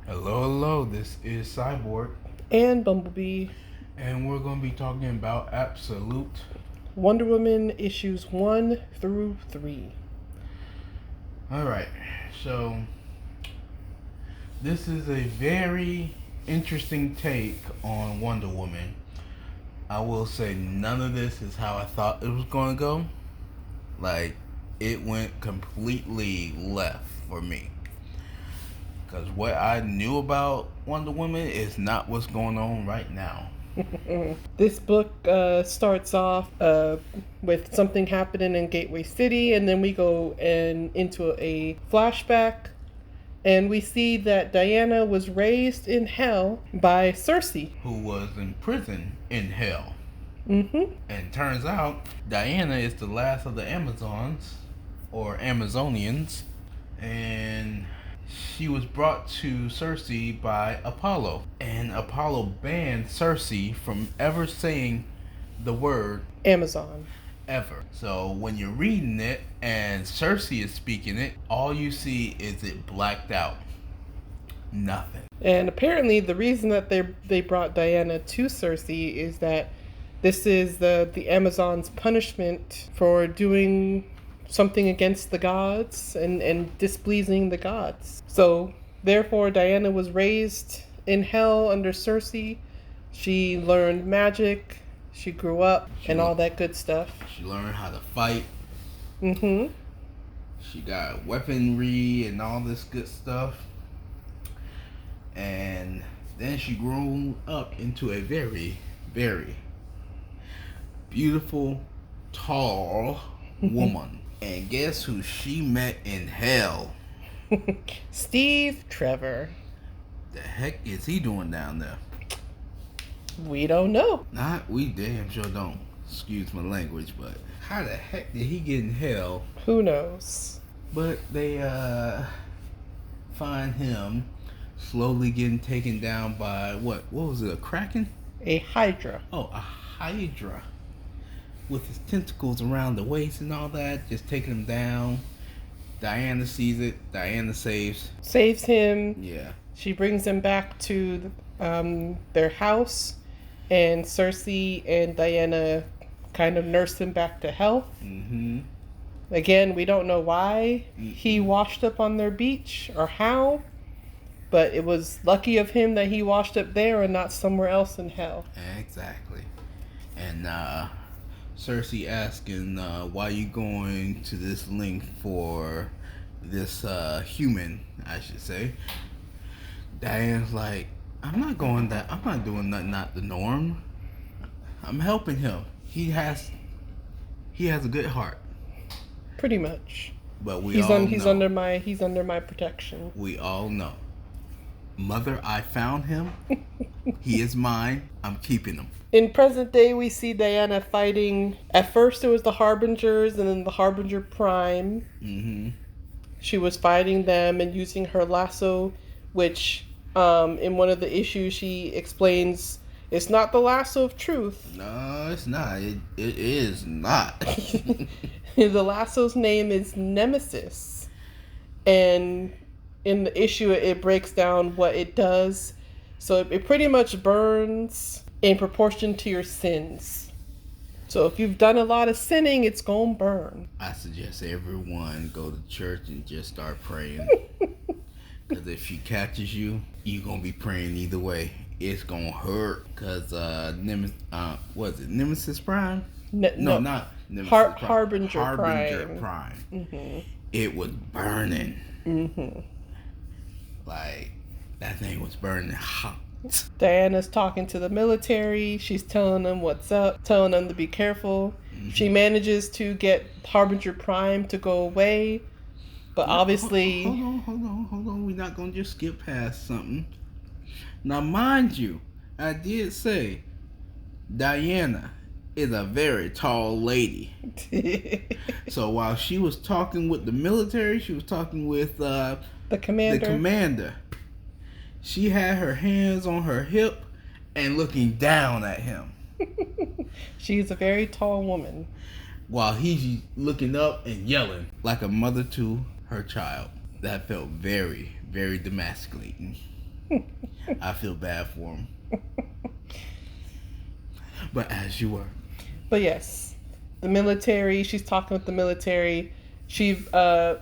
Hello, hello. This is Cyborg, And Bumblebee. and we're going to be talking about Absolute. Wonder Woman issues 1 through 3. All right, so this is a very interesting take on Wonder Woman. I will say none of this is how I thought it was going to go. Like, it went completely left for me. Because what I knew about Wonder Woman is not what's going on right now. This book starts off with something happening in Gateway City, and then we go into a flashback, and we see that Diana was raised in hell by Circe. Who was in prison in hell. Mm-hmm. And turns out Diana is the last of the Amazons or Amazonians, and she was brought to Circe by Apollo. And Apollo banned Circe from ever saying the word Amazon. ever. So when you're reading it and Circe is speaking it, all you see is it blacked out. Nothing. And apparently the reason that they brought Diana to Circe is that this is the Amazon's punishment for doing something against the gods and displeasing the gods. So therefore Diana was raised in hell under Circe. She learned magic, she grew up, and all that good stuff. She learned how to fight. Mm-hmm. She got weaponry and all this good stuff. And then she grew up into a very, very beautiful, tall woman. And guess who she met in hell? Steve Trevor. The heck is he doing down there? We don't know. We damn sure don't. Excuse my language, but how the heck did he get in hell? Who knows? But they find him slowly getting taken down by what was it, a kraken? A Hydra. Oh, a Hydra. With his tentacles around the waist and all that, just taking him down. Diana sees it. Diana Saves him. Yeah. She brings him back to their house, and Circe and Diana kind of nurse him back to health. Mm-hmm. Again, we don't know why he washed up on their beach or how, but it was lucky of him that he washed up there and not somewhere else in hell. Exactly. And Circe asking, why you going to this length for this human, I should say. Diana's like, I'm not doing nothing not the norm. I'm helping him. He has a good heart. Pretty much. But he's under my protection. We all know. Mother, I found him. He is mine. I'm keeping him. In present day, we see Diana fighting. At first, it was the Harbingers and then the Harbinger Prime. Mm-hmm. She was fighting them and using her lasso, which in one of the issues she explains it's not the lasso of truth. No, it's not. It is not. The lasso's name is Nemesis. And in the issue, it breaks down what it does. So it pretty much burns in proportion to your sins. So if you've done a lot of sinning, it's gonna burn. I suggest everyone go to church and just start praying. Because if she catches you, you're gonna be praying either way. It's gonna hurt. Because Nemesis Prime? No, not Nemesis Prime. Harbinger Prime. Mm-hmm. It was burning. Mm-hmm. Like, that thing was burning hot. Diana's talking to the military. She's telling them what's up, telling them to be careful. Mm-hmm. She manages to get Harbinger Prime to go away, but obviously... Hold on. We're not going to just skip past something. Now, mind you, I did say Diana is a very tall lady. So while she was talking with the military, she was talking with the commander. She had her hands on her hip and looking down at him. She's a very tall woman. While he's looking up and yelling like a mother to her child. That felt very, very demasculating. I feel bad for him. But as you were. But yes, the military, she's talking with the military. She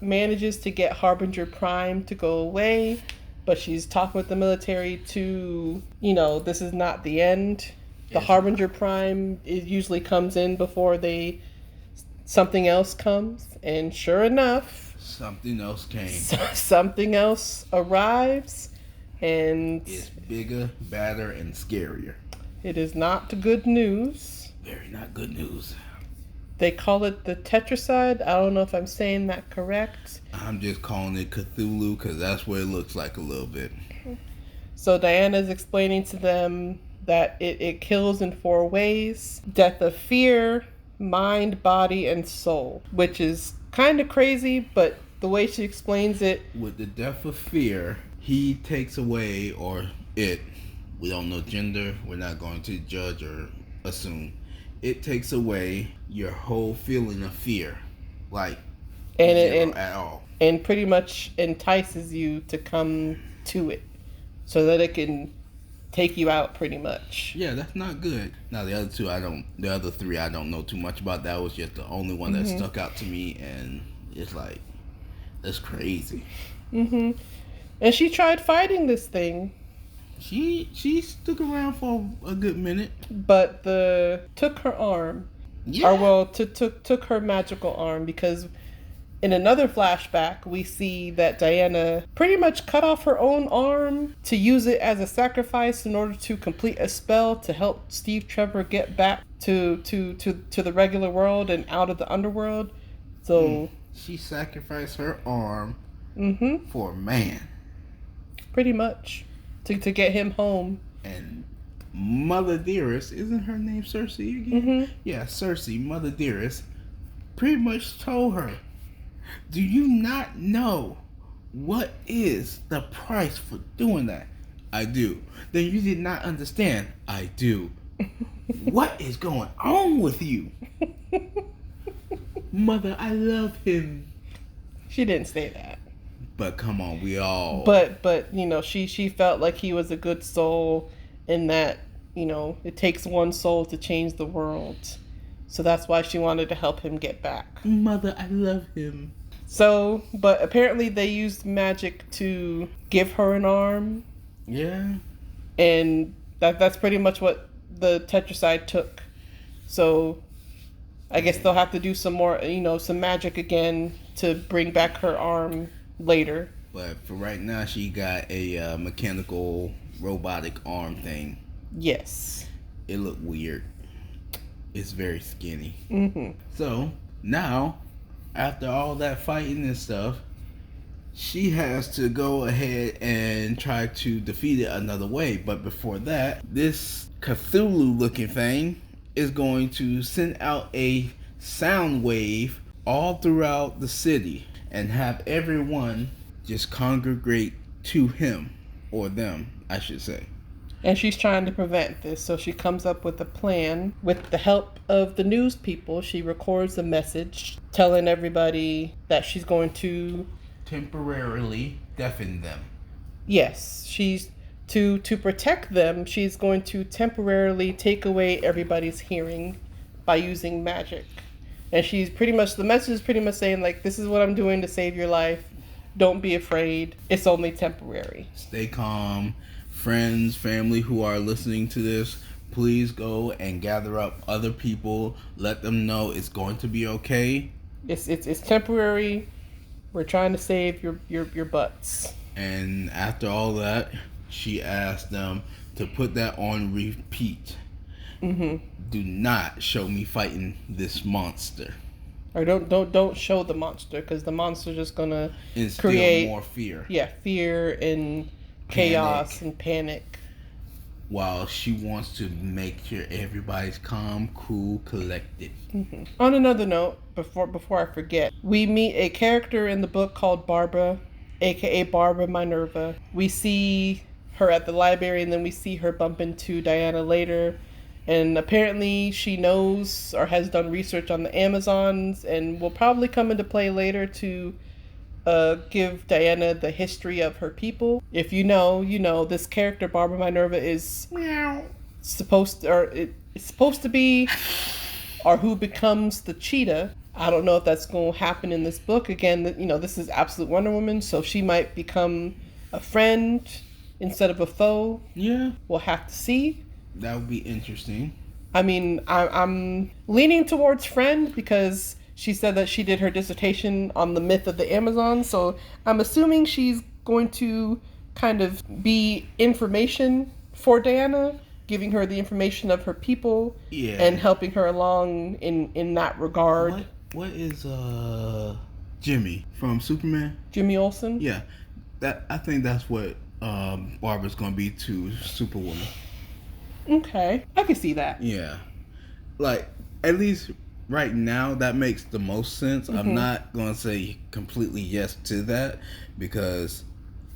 manages to get Harbinger Prime to go away, but she's talking with the military to, this is not the end. The Harbinger Prime, it usually comes in before something else comes. And sure enough, something else came. Something else arrives, and it's bigger, badder, and scarier. It is not good news. Very not good news. They call it the Tetracide. I don't know if I'm saying that correct. I'm just calling it Cthulhu because that's what it looks like a little bit. So Diana's explaining to them that it kills in 4 ways. Death of fear, mind, body, and soul. Which is kind of crazy, but the way she explains it... With the death of fear, he takes away, or it... We don't know gender. We're not going to judge or assume. It takes away your whole feeling of fear. Like, and at all. And pretty much entices you to come to it. So that it can take you out pretty much. Yeah, that's not good. Now, the other 3, I don't know too much about. That was just the only one that stuck out to me. And it's like, that's crazy. Mm-hmm. And she tried fighting this thing. She stuck around for a good minute, but took her arm, took her magical arm, because in another flashback we see that Diana pretty much cut off her own arm to use it as a sacrifice in order to complete a spell to help Steve Trevor get back to the regular world and out of the underworld. So she sacrificed her arm for a man, pretty much. To get him home. And Mother Dearest, isn't her name Cersei again? Mm-hmm. Yeah, Cersei, Mother Dearest, pretty much told her, do you not know what is the price for doing that? I do. Then you did not understand. I do. What is going on with you? Mother, I love him. She didn't say that. But come on, we all... But she felt like he was a good soul, and that, it takes one soul to change the world. So that's why she wanted to help him get back. Mother, I love him. So, but apparently they used magic to give her an arm. Yeah. And that's pretty much what the Tetracide took. So I guess they'll have to do some more, some magic again to bring back her arm later. But for right now, she got a mechanical robotic arm thing. Yes. It looked weird. It's very skinny. Mm-hmm. So now, after all that fighting and stuff, she has to go ahead and try to defeat it another way. But before that, this Cthulhu looking thing is going to send out a sound wave all throughout the city and have everyone just congregate to him, or them, I should say. And she's trying to prevent this, so she comes up with a plan. With the help of the news people, she records a message telling everybody that she's going to temporarily deafen them. Yes, she's to protect them. She's going to temporarily take away everybody's hearing by using magic. And she's pretty much, the message is pretty much saying, like, this is what I'm doing to save your life. Don't be afraid. It's only temporary. Stay calm. Friends, family who are listening to this, please go and gather up other people. Let them know it's going to be okay. It's temporary. We're trying to save your butts. And after all that, she asked them to put that on repeat. Mm-hmm. Do not show me fighting this monster. Or don't show the monster, because the monster's just gonna instill create more fear. Yeah, fear and chaos and panic. While she wants to make sure everybody's calm, cool, collected. Mm-hmm. On another note, before I forget, we meet a character in the book called Barbara, aka Barbara Minerva. We see her at the library, and then we see her bump into Diana later. And apparently she knows or has done research on the Amazons and will probably come into play later to give Diana the history of her people. If you know, you know, this character, Barbara Minerva, is supposed to, or it's supposed to be, or who becomes the cheetah. I don't know if that's going to happen in this book. Again, you know, this is Absolute Wonder Woman, so she might become a friend instead of a foe. Yeah, We'll have to see. that would be interesting. I mean, I'm leaning towards friend because she said that she did her dissertation on the myth of the Amazon, so I'm assuming she's going to kind of be information for Diana, giving her the information of her people, Yeah. and helping her along in that regard. What is Jimmy from Superman? Jimmy Olsen? Yeah, that I think that's what Barbara's gonna be to Superwoman. Okay, I can see that. Yeah, like at least right now that makes the most sense. I'm not gonna say completely yes to that because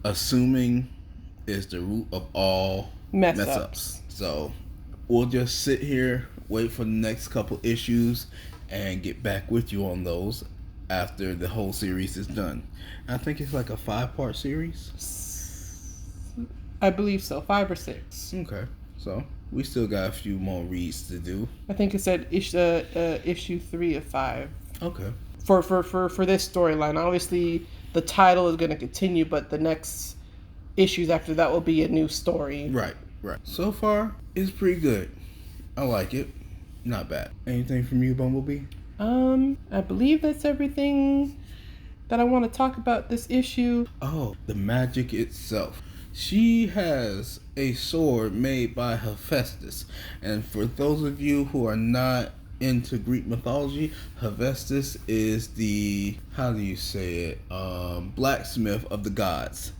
assuming is the root of all Mess mess ups. ups. So we'll just sit here, wait for the next couple issues, and get back with you on those after the whole series is done. I think it's like a 5-part series. I believe so, 5 or 6. Okay, so we still got a few more reads to do. I think it said issue 3 of 5. Okay. For this storyline. Obviously, the title is going to continue, but the next issues after that will be a new story. Right. So far, it's pretty good. I like it. Not bad. Anything from you, Bumblebee? I believe that's everything that I want to talk about this issue. Oh, the magic itself. She has a sword made by Hephaestus. And for those of you who are not into Greek mythology, Hephaestus is the, how do you say it, blacksmith of the gods.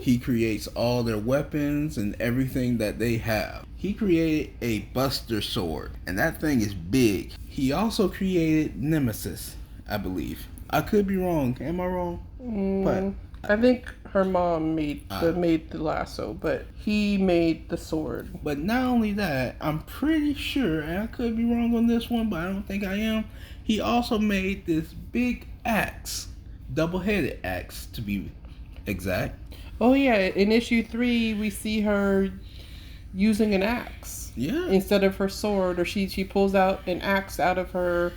He creates all their weapons and everything that they have. He created a Buster sword, and that thing is big. He also created Nemesis, I believe. I could be wrong. Am I wrong? But I think her mom made the lasso, but he made the sword. But not only that, I'm pretty sure, and I could be wrong on this one, but I don't think I am. He also made this big axe, double-headed axe to be exact. Oh yeah, in issue 3 we see her using an axe. Yeah. Instead of her sword, or she pulls out an axe out of her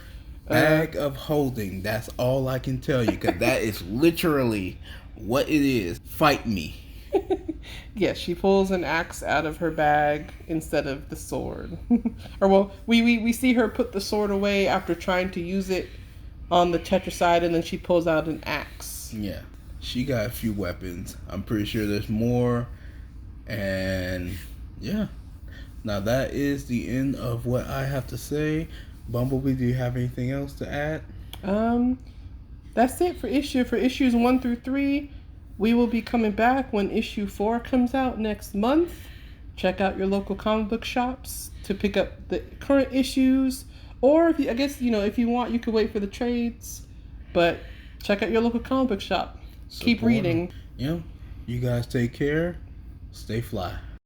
Bag of holding. That's all I can tell you, because that is literally what it is. Fight me. Yes, she pulls an axe out of her bag instead of the sword. Or well, we see her put the sword away after trying to use it on the Tetracide, and then she pulls out an axe. Yeah. She got a few weapons. I'm pretty sure there's more. And yeah. Now that is the end of what I have to say. Bumblebee, do you have anything else to add? That's it for issues 1 through 3. We will be coming back when issue 4 comes out next month. Check out your local comic book shops to pick up the current issues, or if you, I guess, you know, if you want, you could wait for the trades. But check out your local comic book shop. Keep reading. Yeah. You guys take care. Stay fly.